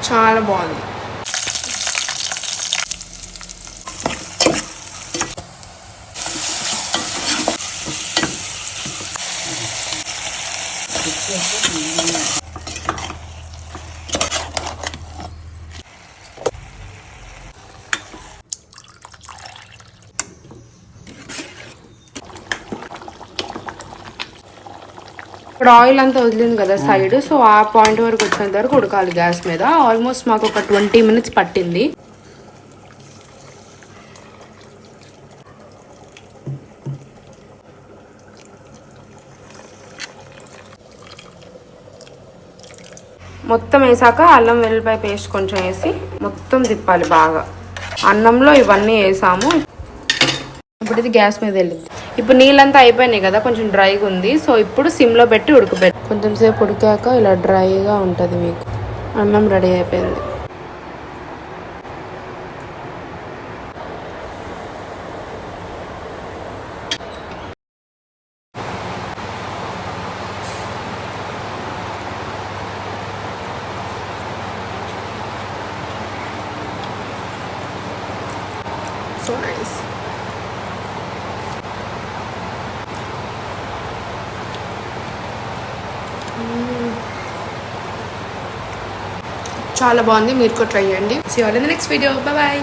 చాలా బాగుంది. ఇప్పుడు ఆయిల్ అంతా వదిలింది కదా సైడ్, సో ఆ పాయింట్ వరకు వచ్చేంత వరకు ఉడకాలి గ్యాస్ మీద. ఆల్మోస్ట్ మాకు ఒక 20 minutes పట్టింది. మొత్తం వేసాక అల్లం వెల్లిపాయ పేస్ట్ కొంచెం వేసి మొత్తం తిప్పాలి బాగా. అన్నంలో ఇవన్నీ వేసాము. ఇప్పుడు ఇది గ్యాస్ మీద వెళ్ళింది. ఇప్పుడు నీళ్ళంతా అయిపోయినాయి కదా, కొంచెం డ్రైగా ఉంది. సో ఇప్పుడు సిమ్లో పెట్టి ఉడకబెట్టి కొంచెం సేపు ఉడికాక ఇలా డ్రైగా ఉంటుంది. మీకు అన్నం రెడీ అయిపోయింది. So nice. చాలా బాగుంది. మీరు కూడా ట్రై చేయండి. See you all in the next video. Bye bye.